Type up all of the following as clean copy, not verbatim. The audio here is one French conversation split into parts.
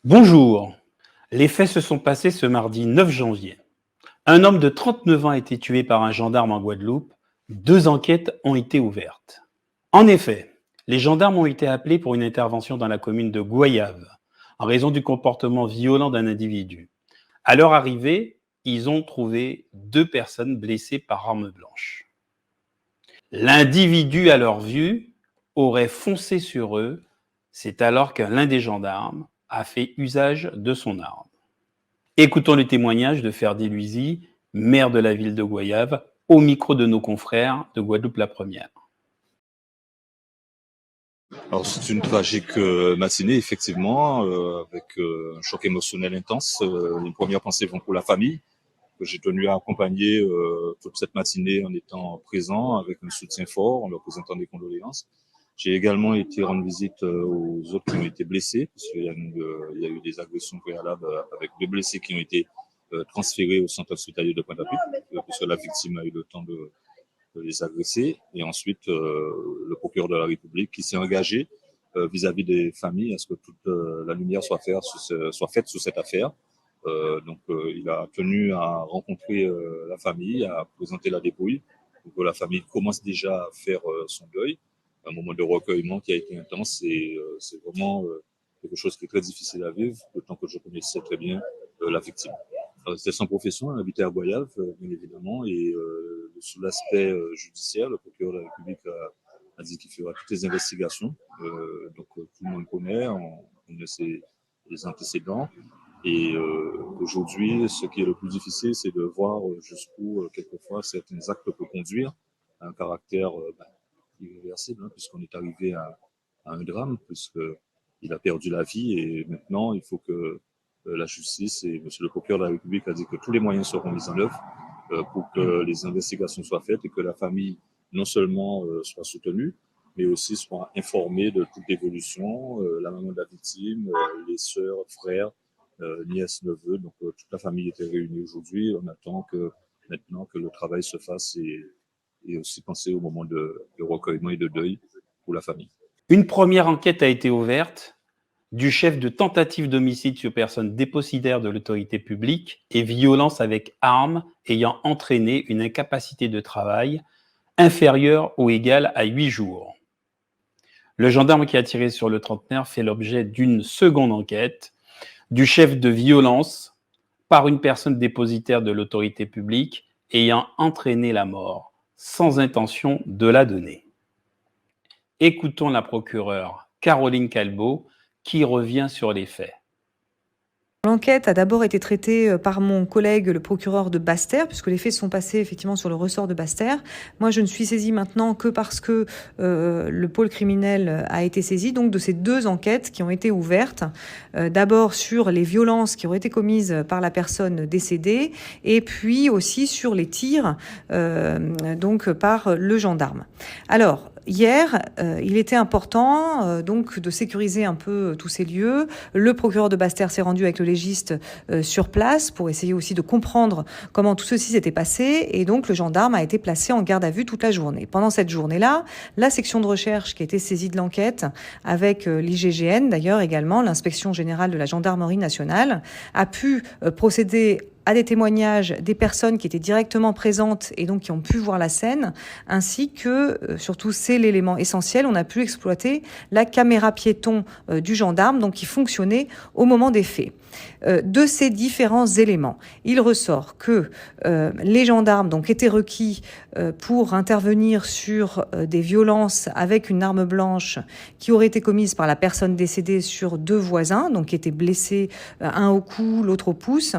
Bonjour. Les faits se sont passés ce mardi 9 janvier. Un homme de 39 ans a été tué par un gendarme en Guadeloupe. 2 enquêtes ont été ouvertes. En effet, les gendarmes ont été appelés pour une intervention dans la commune de Goyave, en raison du comportement violent d'un individu. À leur arrivée, ils ont trouvé 2 personnes blessées par arme blanche. L'individu, à leur vue, aurait foncé sur eux. C'est alors que l'un des gendarmes a fait usage de son arme. Écoutons le témoignage de Ferdi Luisi, maire de la ville de Goyave, au micro de nos confrères de Guadeloupe la Première. Alors c'est une tragique matinée effectivement, avec un choc émotionnel intense. Les premières pensées vont pour la famille, que j'ai tenu à accompagner toute cette matinée en étant présent avec un soutien fort, en leur présentant des condoléances. J'ai également été rendre visite aux autres qui ont été blessés, parce qu'il y a eu des agressions préalables avec 2 blessés qui ont été transférés au centre hospitalier de Pointe-à-Pitre, puisque la victime a eu le temps de les agresser. Et ensuite, le procureur de la République qui s'est engagé vis-à-vis des familles à ce que toute la lumière soit faite sur cette affaire. Donc, il a tenu à rencontrer la famille, à présenter la dépouille. Donc, la famille commence déjà à faire son deuil. Un moment de recueillement qui a été intense et c'est vraiment quelque chose qui est très difficile à vivre, d'autant que je connaissais très bien la victime. C'était son profession, elle habitait à Goyave, bien évidemment, et sous l'aspect judiciaire, le procureur de la République a dit qu'il fera toutes les investigations. Donc tout le monde connaît, on connaît les antécédents. Et aujourd'hui, ce qui est le plus difficile, c'est de voir jusqu'où, quelquefois, certains actes peuvent conduire à un caractère irréversible, hein, puisqu'on est arrivé à un drame, puisqu'il a perdu la vie, et maintenant, il faut que la justice et monsieur le procureur de la République a dit que tous les moyens seront mis en œuvre pour que les investigations soient faites et que la famille non seulement soit soutenue, mais aussi soit informée de toute évolution, la maman de la victime, les sœurs, frères, nièces, neveux, donc toute la famille était réunie aujourd'hui. On attend que maintenant que le travail se fasse et aussi penser au moment de recueillement et de deuil pour la famille. Une première enquête a été ouverte du chef de tentative d'homicide sur personne dépositaire de l'autorité publique et violence avec arme ayant entraîné une incapacité de travail inférieure ou égale à 8 jours. Le gendarme qui a tiré sur le trentenaire fait l'objet d'une seconde enquête du chef de violence par une personne dépositaire de l'autorité publique ayant entraîné la mort sans intention de la donner. Écoutons la procureure Caroline Calbeau qui revient sur les faits. L'enquête a d'abord été traitée par mon collègue, le procureur de Basse-Terre, puisque les faits sont passés effectivement sur le ressort de Basse-Terre. Moi, je ne suis saisie maintenant que parce que le pôle criminel a été saisi, donc de ces 2 enquêtes qui ont été ouvertes. D'abord sur les violences qui auraient été commises par la personne décédée, et puis aussi sur les tirs donc par le gendarme. Alors, hier, il était important donc de sécuriser un peu tous ces lieux. Le procureur de Basse-Terre s'est rendu avec le légiste sur place pour essayer aussi de comprendre comment tout ceci s'était passé. Et donc, le gendarme a été placé en garde à vue toute la journée. Pendant cette journée-là, la section de recherche qui a été saisie de l'enquête, avec l'IGGN d'ailleurs également, l'inspection générale de la gendarmerie nationale, a pu procéder à des témoignages des personnes qui étaient directement présentes et donc qui ont pu voir la scène, ainsi que, surtout c'est l'élément essentiel, on a pu exploiter la caméra piéton du gendarme, donc qui fonctionnait au moment des faits. De ces différents éléments, il ressort que les gendarmes donc étaient requis pour intervenir sur des violences avec une arme blanche qui aurait été commise par la personne décédée sur 2 voisins, donc qui étaient blessés, un au cou, l'autre au pouce.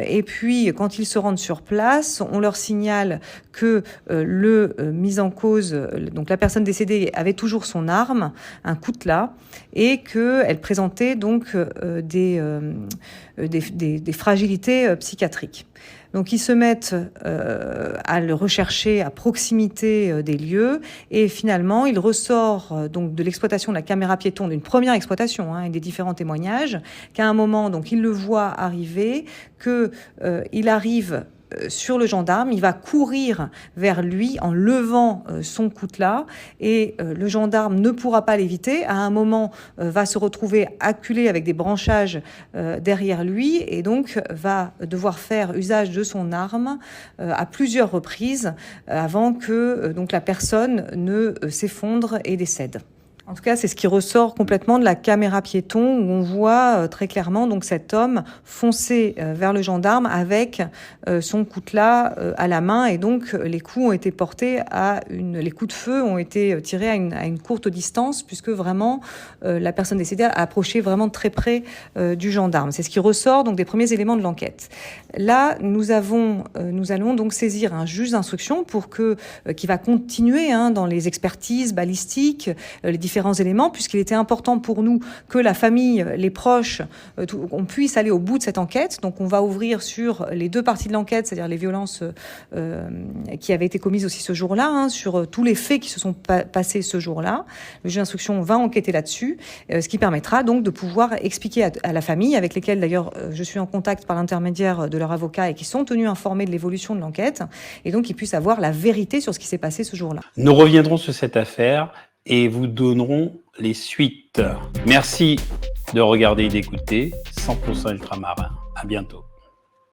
Et puis, quand ils se rendent sur place, on leur signale que le mis en cause, donc la personne décédée, avait toujours son arme, un coutelas, et qu'elle présentait donc des fragilités psychiatriques. Donc ils se mettent à le rechercher à proximité des lieux et finalement il ressort donc de l'exploitation de la caméra piéton, d'une première exploitation et des différents témoignages, qu'à un moment donc il le voit arriver, que il arrive sur le gendarme. Il va courir vers lui en levant son coutelas et le gendarme ne pourra pas l'éviter. À un moment, va se retrouver acculé avec des branchages derrière lui et donc va devoir faire usage de son arme à plusieurs reprises avant que donc la personne ne s'effondre et décède. En tout cas, c'est ce qui ressort complètement de la caméra piéton où on voit très clairement donc cet homme foncer vers le gendarme avec son coutelas à la main et donc les coups ont été portés les coups de feu ont été tirés à une courte distance puisque vraiment la personne décédée a approché vraiment très près du gendarme. C'est ce qui ressort donc des premiers éléments de l'enquête. Là, nous allons donc saisir un juge d'instruction qui va continuer dans les expertises balistiques, les différents éléments, puisqu'il était important pour nous que la famille, les proches, on puisse aller au bout de cette enquête. Donc on va ouvrir sur les deux parties de l'enquête, c'est-à-dire les violences qui avaient été commises aussi ce jour-là, sur tous les faits qui se sont passés ce jour-là. Le juge d'instruction va enquêter là-dessus, ce qui permettra donc de pouvoir expliquer à la famille, avec lesquelles d'ailleurs je suis en contact par l'intermédiaire de leur avocat et qui sont tenus informés de l'évolution de l'enquête, et donc ils puissent avoir la vérité sur ce qui s'est passé ce jour-là. Nous reviendrons sur cette affaire et vous donnerons les suites. Merci de regarder et d'écouter 100% Ultramarin. À bientôt.